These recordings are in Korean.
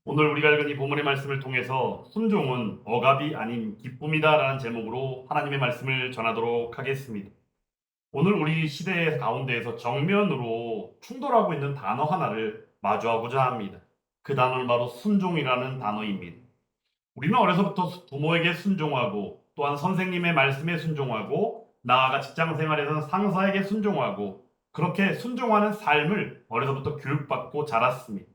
오늘 우리가 읽은 이 본문의 말씀을 통해서 순종은 억압이 아닌 기쁨이다라는 제목으로 하나님의 말씀을 전하도록 하겠습니다. 오늘 우리 시대 가운데에서 정면으로 충돌하고 있는 단어 하나를 마주하고자 합니다. 그 단어는 바로 순종이라는 단어입니다. 우리는 어려서부터 부모에게 순종하고 또한 선생님의 말씀에 순종하고 나아가 직장 생활에서는 상사에게 순종하고 그렇게 순종하는 삶을 어려서부터 교육받고 자랐습니다.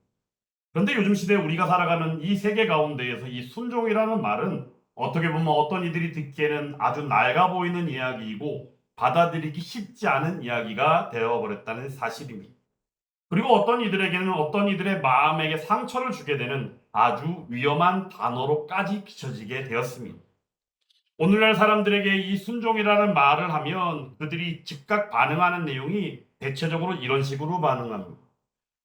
그런데 요즘 시대에 우리가 살아가는 이 세계 가운데에서 이 순종이라는 말은 어떻게 보면 어떤 이들이 듣기에는 아주 낡아 보이는 이야기이고 받아들이기 쉽지 않은 이야기가 되어버렸다는 사실입니다. 그리고 어떤 이들에게는 어떤 이들의 마음에게 상처를 주게 되는 아주 위험한 단어로까지 비춰지게 되었습니다. 오늘날 사람들에게 이 순종이라는 말을 하면 그들이 즉각 반응하는 내용이 대체적으로 이런 식으로 반응합니다.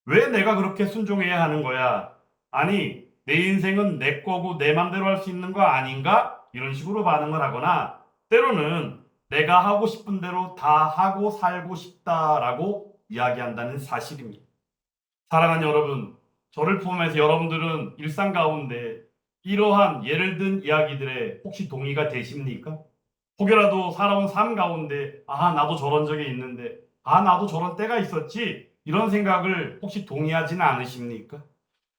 왜 내가 그렇게 순종해야 하는 거야? 아니, 내 인생은 내 거고 내 맘대로 할 수 있는 거 아닌가? 이런 식으로 반응을 하거나 때로는 내가 하고 싶은 대로 다 하고 살고 싶다라고 이야기한다는 사실입니다. 사랑하는 여러분, 저를 포함해서 여러분들은 일상 가운데 이러한 예를 든 이야기들에 혹시 동의가 되십니까? 혹여라도 살아온 삶 가운데 나도 저런 적이 있는데 나도 저런 때가 있었지 이런 생각을 혹시 동의하지는 않으십니까?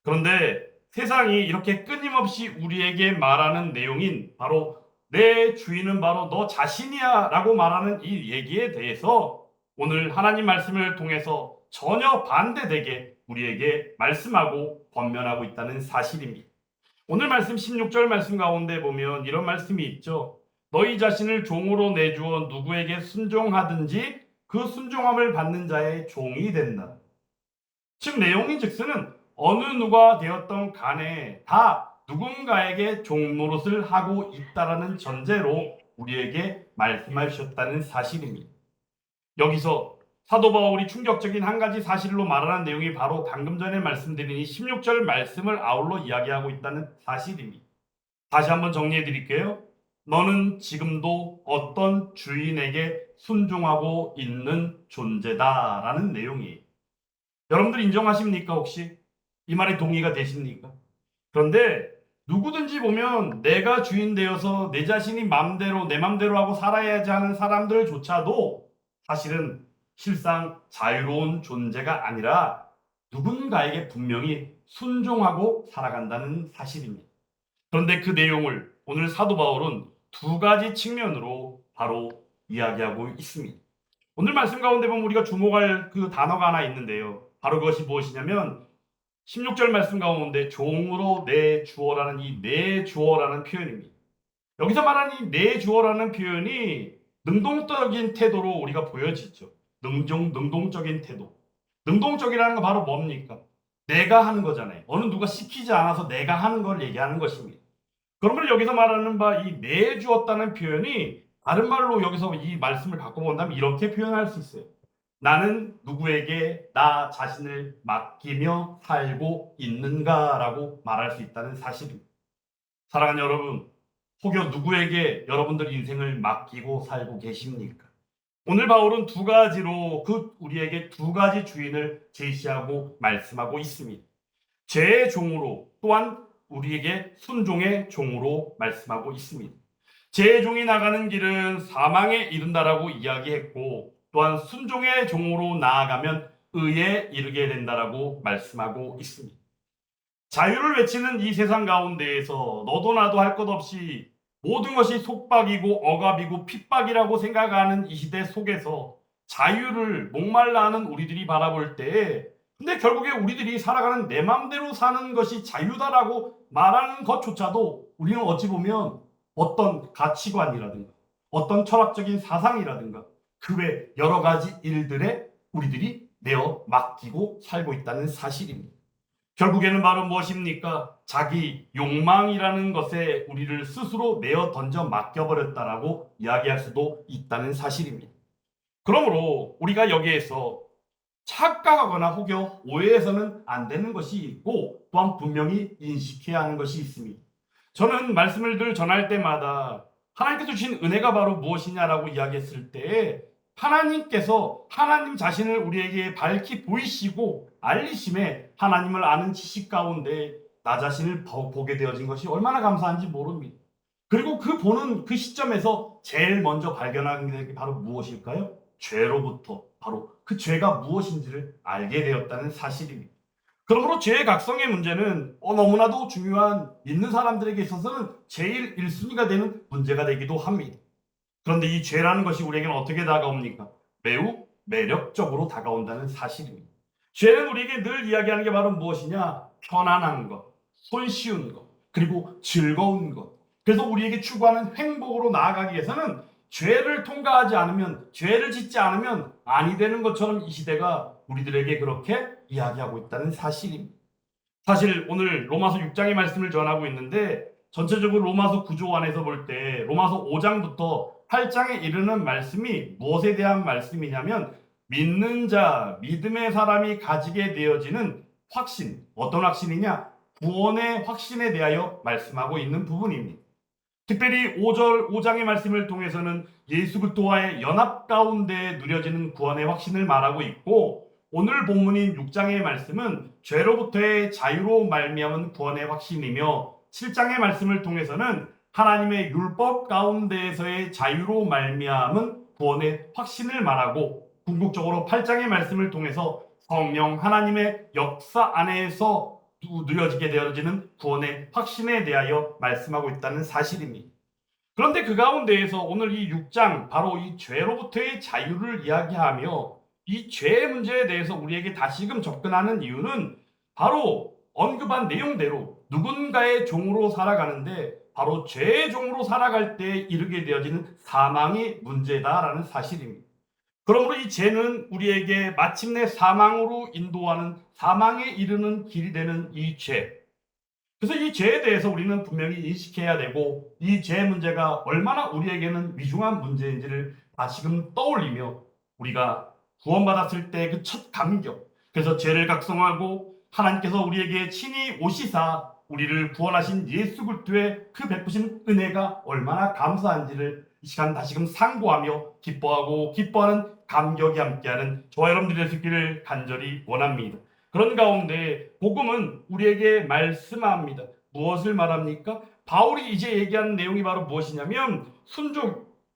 그런데 세상이 이렇게 끊임없이 우리에게 말하는 내용인 바로 내 주인은 바로 너 자신이야 라고 말하는 이 얘기에 대해서 오늘 하나님 말씀을 통해서 전혀 반대되게 우리에게 말씀하고 권면하고 있다는 사실입니다. 오늘 말씀 16절 말씀 가운데 보면 이런 말씀이 있죠. 너희 자신을 종으로 내주어 누구에게 순종하든지 그 순종함을 받는 자의 종이 된다. 즉 내용인 즉슨은 어느 누가 되었던 간에 다 누군가에게 종 노릇을 하고 있다라는 전제로 우리에게 말씀하셨다는 사실입니다. 여기서 사도 바울이 충격적인 한 가지 사실로 말하는 내용이 바로 방금 전에 말씀드린 이 16절 말씀을 아울러 이야기하고 있다는 사실입니다. 다시 한번 정리해 드릴게요. 너는 지금도 어떤 주인에게 순종하고 있는 존재다라는 내용이에요. 여러분들 인정하십니까 혹시? 이 말에 동의가 되십니까? 그런데 누구든지 보면 내가 주인 되어서 내 자신이 맘대로 내 맘대로 하고 살아야지 하는 사람들조차도 사실은 실상 자유로운 존재가 아니라 누군가에게 분명히 순종하고 살아간다는 사실입니다. 그런데 그 내용을 오늘 사도 바울은 두 가지 측면으로 바로 이야기하고 있습니다. 오늘 말씀 가운데 보면 우리가 주목할 그 단어가 하나 있는데요. 바로 그것이 무엇이냐면 16절 말씀 가운데 종으로 내주어라는 이 내주어라는 표현입니다. 여기서 말하는 이 내주어라는 표현이 능동적인 태도로 우리가 보여지죠. 능동적인 태도. 능동적이라는 건 바로 뭡니까? 내가 하는 거잖아요. 어느 누가 시키지 않아서 내가 하는 걸 얘기하는 것입니다. 그러면 여기서 말하는 바 이 내주었다는 표현이 다른 말로 여기서 이 말씀을 바꿔본다면 이렇게 표현할 수 있어요. 나는 누구에게 나 자신을 맡기며 살고 있는가라고 말할 수 있다는 사실입니다. 사랑하는 여러분, 혹여 누구에게 여러분들 인생을 맡기고 살고 계십니까? 오늘 바울은 두 가지로 우리에게 두 가지 주인을 제시하고 말씀하고 있습니다. 죄의 종으로 또한 우리에게 순종의 종으로 말씀하고 있습니다. 죄의 종이 나가는 길은 사망에 이른다라고 이야기했고 또한 순종의 종으로 나아가면 의에 이르게 된다라고 말씀하고 있습니다. 자유를 외치는 이 세상 가운데에서 너도 나도 할 것 없이 모든 것이 속박이고 억압이고 핍박이라고 생각하는 이 시대 속에서 자유를 목말라 하는 우리들이 바라볼 때 근데 결국에 우리들이 살아가는 내 맘대로 사는 것이 자유다라고 말하는 것조차도 우리는 어찌 보면 어떤 가치관이라든가 어떤 철학적인 사상이라든가 그 외 여러 가지 일들에 우리들이 내어 맡기고 살고 있다는 사실입니다. 결국에는 바로 무엇입니까? 자기 욕망이라는 것에 우리를 스스로 내어 던져 맡겨버렸다라고 이야기할 수도 있다는 사실입니다. 그러므로 우리가 여기에서 착각하거나 혹여 오해해서는 안 되는 것이 있고 또한 분명히 인식해야 하는 것이 있습니다. 저는 말씀을 늘 전할 때마다 하나님께서 주신 은혜가 바로 무엇이냐라고 이야기했을 때 하나님께서 하나님 자신을 우리에게 밝히 보이시고 알리심에 하나님을 아는 지식 가운데 나 자신을 보게 되어진 것이 얼마나 감사한지 모릅니다. 그리고 그 보는 그 시점에서 제일 먼저 발견하는 게 바로 무엇일까요? 죄로부터 바로 그 죄가 무엇인지를 알게 되었다는 사실입니다. 그러므로 죄의 각성의 문제는 너무나도 중요한 믿는 사람들에게 있어서는 제일 1순위가 되는 문제가 되기도 합니다. 그런데 이 죄라는 것이 우리에게는 어떻게 다가옵니까? 매우 매력적으로 다가온다는 사실입니다. 죄는 우리에게 늘 이야기하는 게 바로 무엇이냐? 편안한 것, 손쉬운 것, 그리고 즐거운 것. 그래서 우리에게 추구하는 행복으로 나아가기 위해서는 죄를 통과하지 않으면, 죄를 짓지 않으면 아니 되는 것처럼 이 시대가 우리들에게 그렇게 이야기하고 있다는 사실입니다. 사실 오늘 로마서 6장의 말씀을 전하고 있는데 전체적으로 로마서 구조 안에서 볼 때 로마서 5장부터 8장에 이르는 말씀이 무엇에 대한 말씀이냐면 믿는 자, 믿음의 사람이 가지게 되어지는 확신, 어떤 확신이냐? 구원의 확신에 대하여 말씀하고 있는 부분입니다. 특별히 5장의 말씀을 통해서는 예수 그리스도와의 연합 가운데 누려지는 구원의 확신을 말하고 있고 오늘 본문인 6장의 말씀은 죄로부터의 자유로 말미암은 구원의 확신이며 7장의 말씀을 통해서는 하나님의 율법 가운데에서의 자유로 말미암은 구원의 확신을 말하고 궁극적으로 8장의 말씀을 통해서 성령 하나님의 역사 안에서 누려지게 되어지는 구원의 확신에 대하여 말씀하고 있다는 사실입니다. 그런데 그 가운데에서 오늘 이 6장 바로 이 죄로부터의 자유를 이야기하며 이 죄의 문제에 대해서 우리에게 다시금 접근하는 이유는 바로 언급한 내용대로 누군가의 종으로 살아가는데 바로 죄의 종으로 살아갈 때 이르게 되어지는 사망의 문제다라는 사실입니다. 그러므로 이 죄는 우리에게 마침내 사망으로 인도하는 사망에 이르는 길이 되는 이 죄. 그래서 이 죄에 대해서 우리는 분명히 인식해야 되고 이 죄 문제가 얼마나 우리에게는 위중한 문제인지를 다시금 떠올리며 우리가 구원받았을 때 그 첫 감격, 그래서 죄를 각성하고 하나님께서 우리에게 친히 오시사 우리를 구원하신 예수 그리스도의 그 베푸신 은혜가 얼마나 감사한지를 이 시간 다시금 상고하며 기뻐하고 기뻐하는 감격이 함께하는 저와 여러분들이 될 수 있기를 간절히 원합니다. 그런 가운데 복음은 우리에게 말씀합니다. 무엇을 말합니까? 바울이 이제 얘기하는 내용이 바로 무엇이냐면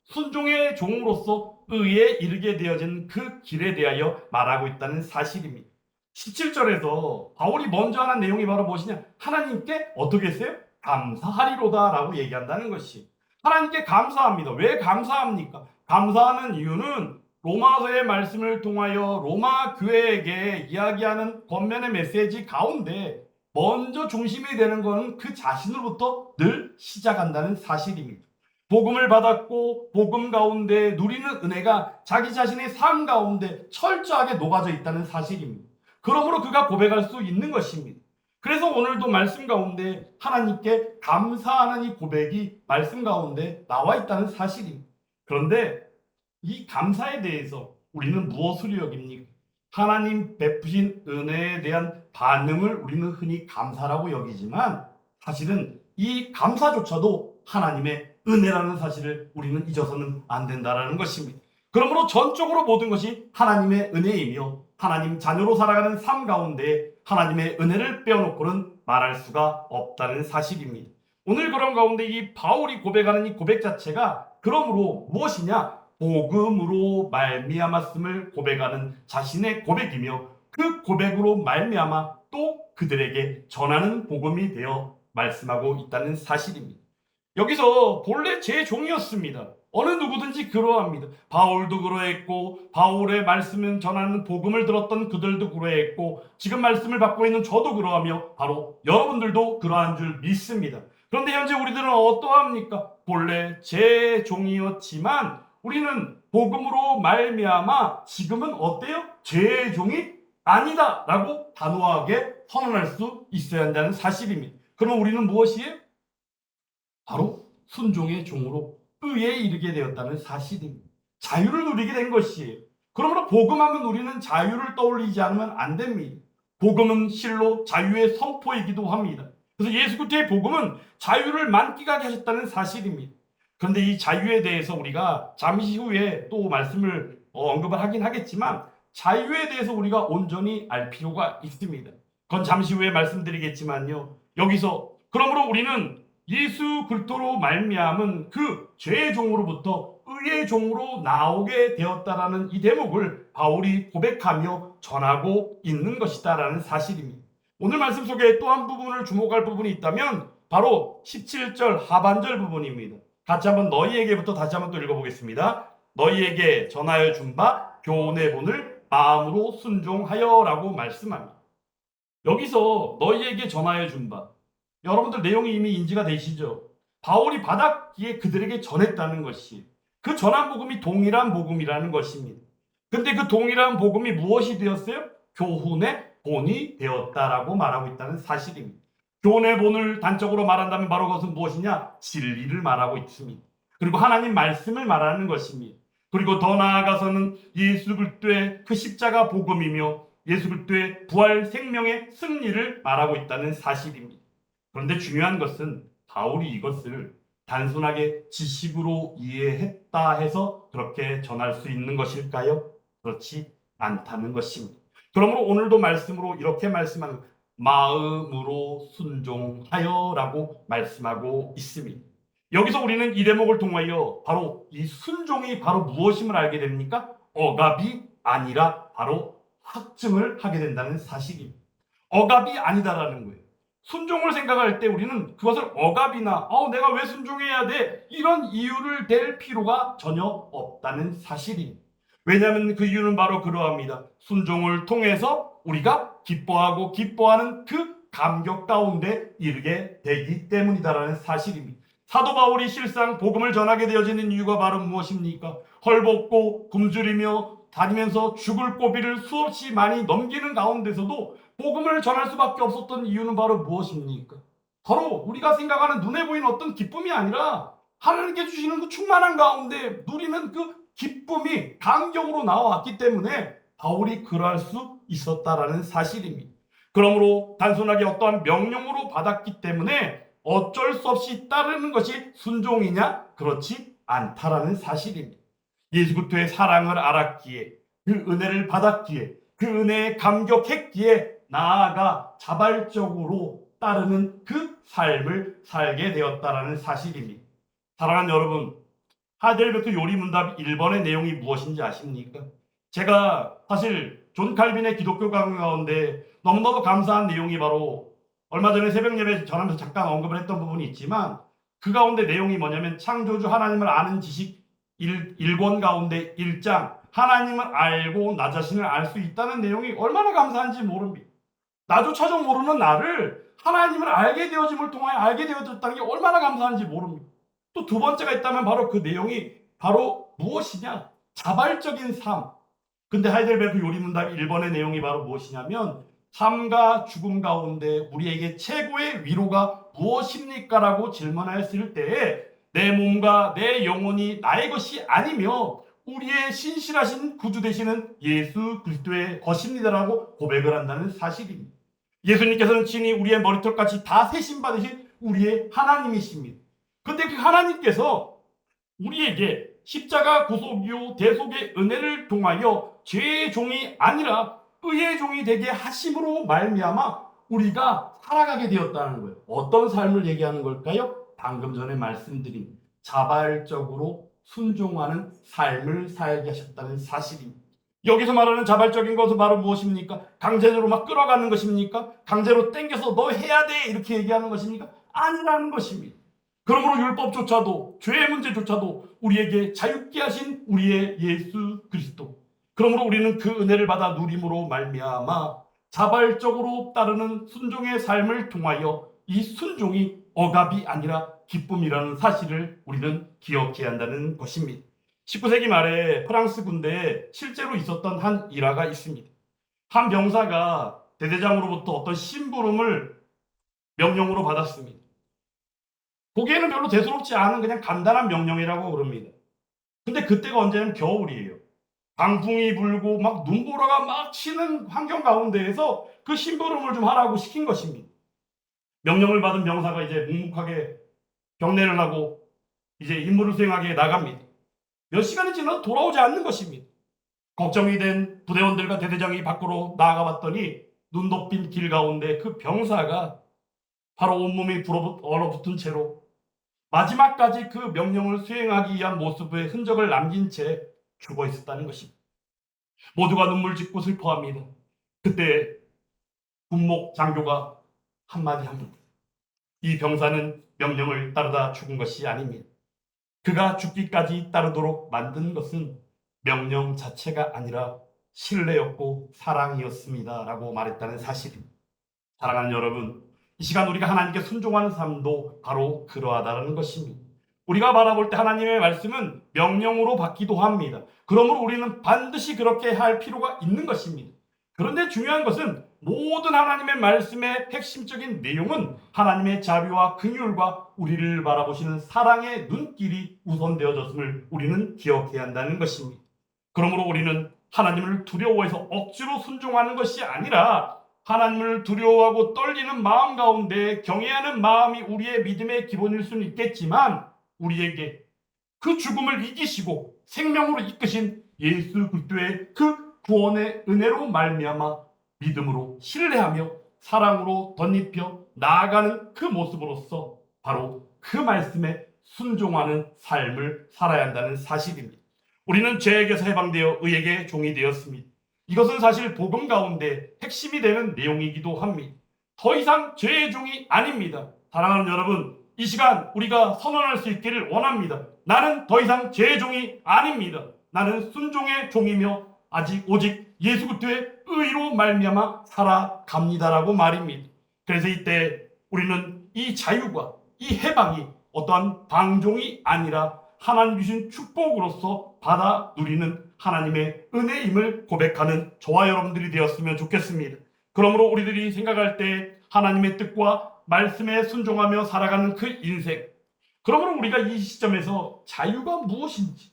순종의 종으로서 의에 이르게 되어진 그 길에 대하여 말하고 있다는 사실입니다. 17절에서 바울이 먼저 하는 내용이 바로 무엇이냐? 하나님께 어떻게 했어요? 감사하리로다 라고 얘기한다는 것이. 하나님께 감사합니다. 왜 감사합니까? 감사하는 이유는 로마서의 말씀을 통하여 로마 교회에게 이야기하는 권면의 메시지 가운데 먼저 중심이 되는 것은 그 자신으로부터 늘 시작한다는 사실입니다. 복음을 받았고 복음 가운데 누리는 은혜가 자기 자신의 삶 가운데 철저하게 녹아져 있다는 사실입니다. 그러므로 그가 고백할 수 있는 것입니다. 그래서 오늘도 말씀 가운데 하나님께 감사하는 이 고백이 말씀 가운데 나와 있다는 사실입니다. 그런데 이 감사에 대해서 우리는 무엇으로 여깁니까? 하나님 베푸신 은혜에 대한 반응을 우리는 흔히 감사라고 여기지만 사실은 이 감사조차도 하나님의 은혜라는 사실을 우리는 잊어서는 안 된다는 것입니다. 그러므로 전적으로 모든 것이 하나님의 은혜이며 하나님 자녀로 살아가는 삶 가운데 하나님의 은혜를 빼어놓고는 말할 수가 없다는 사실입니다. 오늘 그런 가운데 이 바울이 고백하는 이 고백 자체가 그러므로 무엇이냐? 복음으로 말미암았음을 고백하는 자신의 고백이며 그 고백으로 말미암아 또 그들에게 전하는 복음이 되어 말씀하고 있다는 사실입니다. 여기서 본래 제 종이었습니다. 어느 누구든지 그러합니다. 바울도 그러했고 바울의 말씀을 전하는 복음을 들었던 그들도 그러했고 지금 말씀을 받고 있는 저도 그러하며 바로 여러분들도 그러한 줄 믿습니다. 그런데 현재 우리들은 어떠합니까? 본래 제 종이었지만 우리는 복음으로 말미암아 지금은 어때요? 죄의 종이 아니다 라고 단호하게 선언할 수 있어야 한다는 사실입니다. 그러면 우리는 무엇이에요? 바로 순종의 종으로 의에 이르게 되었다는 사실입니다. 자유를 누리게 된 것이에요. 그러므로 복음하면 우리는 자유를 떠올리지 않으면 안 됩니다. 복음은 실로 자유의 선포이기도 합니다. 그래서 예수 그리스도의 복음은 자유를 만끽하게 하셨다는 사실입니다. 그런데 이 자유에 대해서 우리가 잠시 후에 또 말씀을 언급을 하긴 하겠지만 자유에 대해서 우리가 온전히 알 필요가 있습니다. 그건 잠시 후에 말씀드리겠지만요. 여기서 그러므로 우리는 예수 그리스도로 말미암은 그 죄의 종으로부터 의의 종으로 나오게 되었다라는 이 대목을 바울이 고백하며 전하고 있는 것이다라는 사실입니다. 오늘 말씀 속에 또 한 부분을 주목할 부분이 있다면 바로 17절 하반절 부분입니다. 같이 한번 너희에게부터 다시 한번 또 읽어보겠습니다. 너희에게 전하여 준 바 교훈의 본을 마음으로 순종하여라고 말씀합니다. 여기서 너희에게 전하여 준 바, 여러분들 내용이 이미 인지가 되시죠? 바울이 받았기에 그들에게 전했다는 것이, 그 전한 복음이 동일한 복음이라는 것입니다. 근데 그 동일한 복음이 무엇이 되었어요? 교훈의 본이 되었다라고 말하고 있다는 사실입니다. 교훈의 본을 단적으로 말한다면 바로 그것은 무엇이냐? 진리를 말하고 있습니다. 그리고 하나님 말씀을 말하는 것입니다. 그리고 더 나아가서는 예수 그리스도의 그 십자가 복음이며 예수 그리스도의 부활 생명의 승리를 말하고 있다는 사실입니다. 그런데 중요한 것은 바울이 이것을 단순하게 지식으로 이해했다 해서 그렇게 전할 수 있는 것일까요? 그렇지 않다는 것입니다. 그러므로 오늘도 말씀으로 이렇게 말씀하는 마음으로 순종하여라고 말씀하고 있습니다. 여기서 우리는 이 대목을 통하여 바로 이 순종이 바로 무엇임을 알게 됩니까? 억압이 아니라 바로 확증을 하게 된다는 사실입니다. 억압이 아니다라는 거예요. 순종을 생각할 때 우리는 그것을 억압이나 내가 왜 순종해야 돼? 이런 이유를 댈 필요가 전혀 없다는 사실입니다. 왜냐하면 그 이유는 바로 그러합니다. 순종을 통해서 우리가 기뻐하고 기뻐하는 그 감격 가운데 이르게 되기 때문이다라는 사실입니다. 사도 바울이 실상 복음을 전하게 되어지는 이유가 바로 무엇입니까? 헐벗고 굶주리며 다니면서 죽을 고비를 수없이 많이 넘기는 가운데서도 복음을 전할 수밖에 없었던 이유는 바로 무엇입니까? 바로 우리가 생각하는 눈에 보이는 어떤 기쁨이 아니라 하나님께 주시는 그 충만한 가운데 누리는 그 기쁨이 감격으로 나와왔기 때문에 바울이 그러할 수 있었다라는 사실입니다. 그러므로 단순하게 어떠한 명령으로 받았기 때문에 어쩔 수 없이 따르는 것이 순종이냐? 그렇지 않다라는 사실입니다. 예수 그리스도의 사랑을 알았기에, 그 은혜를 받았기에, 그 은혜에 감격했기에 나아가 자발적으로 따르는 그 삶을 살게 되었다라는 사실입니다. 사랑하는 여러분, 하이델베르크 요리문답 1번의 내용이 무엇인지 아십니까? 제가 사실 존 칼빈의 기독교 강의 가운데 너무너무 감사한 내용이 바로 얼마 전에 새벽 예배 전하면서 잠깐 언급을 했던 부분이 있지만 그 가운데 내용이 뭐냐면 창조주 하나님을 아는 지식 1권 가운데 1장 하나님을 알고 나 자신을 알 수 있다는 내용이 얼마나 감사한지 모릅니다. 나조차도 모르는 나를 하나님을 알게 되어짐을 통하여 알게 되어졌다는 게 얼마나 감사한지 모릅니다. 또 두 번째가 있다면 바로 그 내용이 바로 무엇이냐? 자발적인 삶. 근데 하이델베르크 요리문답 1번의 내용이 바로 무엇이냐면 삶과 죽음 가운데 우리에게 최고의 위로가 무엇입니까? 라고 질문했을 때에 내 몸과 내 영혼이 나의 것이 아니며 우리의 신실하신 구주 되시는 예수 그리스도의 것입니다라고 고백을 한다는 사실입니다. 예수님께서는 친히 우리의 머리털까지 다 세심 받으신 우리의 하나님이십니다. 근데 그 하나님께서 우리에게 십자가 구속이요 대속의 은혜를 통하여 죄의 종이 아니라 의의 종이 되게 하심으로 말미암아 우리가 살아가게 되었다는 거예요. 어떤 삶을 얘기하는 걸까요? 방금 전에 말씀드린 자발적으로 순종하는 삶을 살게 하셨다는 사실입니다. 여기서 말하는 자발적인 것은 바로 무엇입니까? 강제로 막 끌어가는 것입니까? 강제로 땡겨서 너 해야 돼 이렇게 얘기하는 것입니까? 아니라는 것입니다. 그러므로 율법조차도 죄의 문제조차도 우리에게 자유케 하신 우리의 예수 그리스도. 그러므로 우리는 그 은혜를 받아 누림으로 말미암아 자발적으로 따르는 순종의 삶을 통하여 이 순종이 억압이 아니라 기쁨이라는 사실을 우리는 기억해야 한다는 것입니다. 19세기 말에 프랑스 군대에 실제로 있었던 한 일화가 있습니다. 한 병사가 대대장으로부터 어떤 심부름을 명령으로 받았습니다. 보기에는 별로 대수롭지 않은 그냥 간단한 명령이라고 그럽니다. 근데 그때가 언제냐면 겨울이에요. 강풍이 불고 막 눈보라가 막 치는 환경 가운데에서 그 심부름을 좀 하라고 시킨 것입니다. 명령을 받은 병사가 이제 묵묵하게 경례를 하고 이제 임무를 수행하게 나갑니다. 몇 시간이 지나도 돌아오지 않는 것입니다. 걱정이 된 부대원들과 대대장이 밖으로 나아가 봤더니 눈 덮인 길 가운데 그 병사가 바로 온몸이 얼어붙은 채로 마지막까지 그 명령을 수행하기 위한 모습의 흔적을 남긴 채 죽어 있었다는 것입니다. 모두가 눈물 짓고 슬퍼합니다. 그때 군목 장교가 한마디 합니다. 이 병사는 명령을 따르다 죽은 것이 아닙니다. 그가 죽기까지 따르도록 만든 것은 명령 자체가 아니라 신뢰였고 사랑이었습니다. 라고 말했다는 사실입니다. 사랑하는 여러분, 이 시간 우리가 하나님께 순종하는 삶도 바로 그러하다는 것입니다. 우리가 바라볼 때 하나님의 말씀은 명령으로 받기도 합니다. 그러므로 우리는 반드시 그렇게 할 필요가 있는 것입니다. 그런데 중요한 것은 모든 하나님의 말씀의 핵심적인 내용은 하나님의 자비와 긍휼과 우리를 바라보시는 사랑의 눈길이 우선되어졌음을 우리는 기억해야 한다는 것입니다. 그러므로 우리는 하나님을 두려워해서 억지로 순종하는 것이 아니라 하나님을 두려워하고 떨리는 마음 가운데 경외하는 마음이 우리의 믿음의 기본일 수는 있겠지만 우리에게 그 죽음을 이기시고 생명으로 이끄신 예수 그리스도의 그 구원의 은혜로 말미암아 믿음으로 신뢰하며 사랑으로 덧입혀 나아가는 그 모습으로서 바로 그 말씀에 순종하는 삶을 살아야 한다는 사실입니다. 우리는 죄에게서 해방되어 의에게 종이 되었습니다. 이것은 사실 복음 가운데 핵심이 되는 내용이기도 합니다. 더 이상 죄의 종이 아닙니다. 사랑하는 여러분, 이 시간 우리가 선언할 수 있기를 원합니다. 나는 더 이상 죄의 종이 아닙니다. 나는 순종의 종이며 오직 예수 그리스도의 의로 말미암아 살아갑니다라고 말입니다. 그래서 이때 우리는 이 자유가 이 해방이 어떠한 방종이 아니라 하나님 주신 축복으로서 받아 누리는 하나님의 은혜임을 고백하는 저와 여러분들이 되었으면 좋겠습니다. 그러므로 우리들이 생각할 때 하나님의 뜻과 말씀에 순종하며 살아가는 그 인생, 그러므로 우리가 이 시점에서 자유가 무엇인지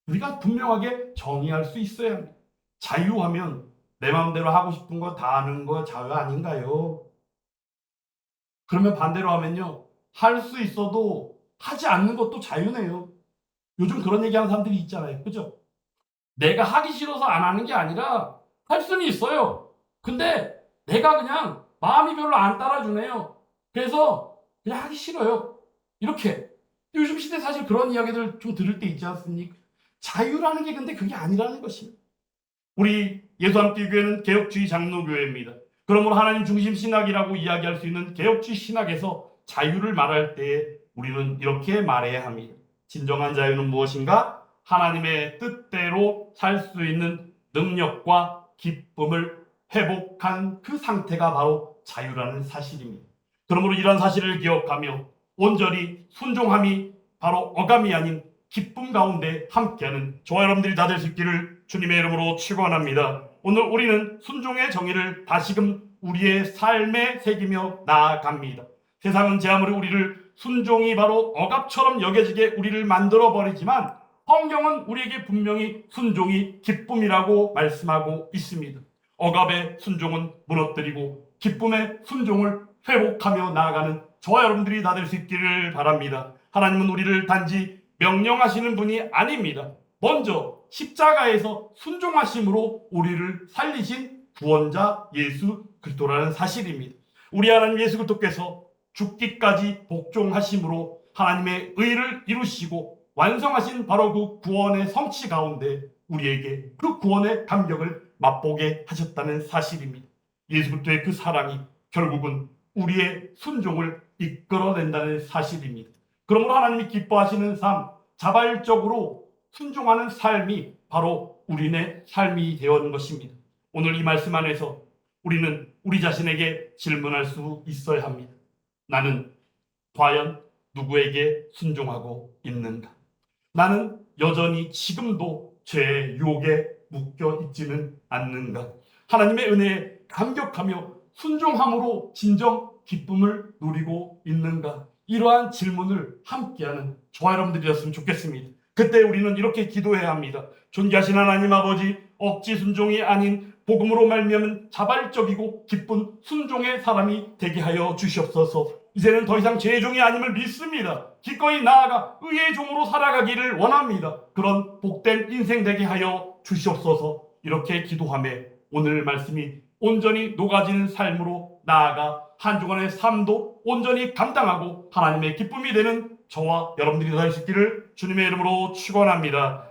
우리가 분명하게 정의할 수 있어야 합니다. 자유하면 내 마음대로 하고 싶은 거 다 하는 거 자유 아닌가요? 그러면 반대로 하면요, 할 수 있어도 하지 않는 것도 자유네요. 요즘 그런 얘기하는 사람들이 있잖아요. 그죠? 내가 하기 싫어서 안 하는 게 아니라 할 수는 있어요. 근데 내가 그냥 마음이 별로 안 따라주네요. 그래서 그냥 하기 싫어요. 이렇게. 요즘 시대 사실 그런 이야기들 좀 들을 때 있지 않습니까? 자유라는 게 근데 그게 아니라는 것입니다. 우리 예수함교회는 개혁주의 장로교회입니다. 그러므로 하나님 중심 신학이라고 이야기할 수 있는 개혁주의 신학에서 자유를 말할 때 우리는 이렇게 말해야 합니다. 진정한 자유는 무엇인가? 하나님의 뜻대로 살 수 있는 능력과 기쁨을 회복한 그 상태가 바로 자유라는 사실입니다. 그러므로 이런 사실을 기억하며 온전히 순종함이 바로 어감이 아닌 기쁨 가운데 함께하는 저와 여러분들이 다 될 수 있기를 주님의 이름으로 축원합니다. 오늘 우리는 순종의 정의를 다시금 우리의 삶에 새기며 나아갑니다. 세상은 제 아무리 우리를 순종이 바로 억압처럼 여겨지게 우리를 만들어버리지만 성경은 우리에게 분명히 순종이 기쁨이라고 말씀하고 있습니다. 억압의 순종은 무너뜨리고 기쁨의 순종을 회복하며 나아가는 저와 여러분들이 다 될 수 있기를 바랍니다. 하나님은 우리를 단지 명령하시는 분이 아닙니다. 먼저 십자가에서 순종하심으로 우리를 살리신 구원자 예수 그리스도라는 사실입니다. 우리 하나님 예수 그리스도께서 죽기까지 복종하심으로 하나님의 의를 이루시고 완성하신 바로 그 구원의 성취 가운데 우리에게 그 구원의 감격을 맛보게 하셨다는 사실입니다. 예수 그리스도의 그 사랑이 결국은 우리의 순종을 이끌어낸다는 사실입니다. 그러므로 하나님이 기뻐하시는 삶, 자발적으로 순종하는 삶이 바로 우리의 삶이 되어는 것입니다. 오늘 이 말씀 안에서 우리는 우리 자신에게 질문할 수 있어야 합니다. 나는 과연 누구에게 순종하고 있는가? 나는 여전히 지금도 죄의 유혹에 묶여 있지는 않는가? 하나님의 은혜에 감격하며 순종함으로 진정 기쁨을 누리고 있는가? 이러한 질문을 함께하는 저와 여러분들이었으면 좋겠습니다. 그때 우리는 이렇게 기도해야 합니다. 존귀하신 하나님 아버지, 억지 순종이 아닌 복음으로 말미암은 자발적이고 기쁜 순종의 사람이 되게 하여 주시옵소서. 이제는 더 이상 죄의 종이 아님을 믿습니다. 기꺼이 나아가 의의 종으로 살아가기를 원합니다. 그런 복된 인생 되게 하여 주시옵소서. 이렇게 기도하며 오늘 말씀이 온전히 녹아지는 삶으로 나아가 한 주간의 삶도 온전히 감당하고 하나님의 기쁨이 되는 저와 여러분들이 다 될 수 있기를 주님의 이름으로 축원합니다.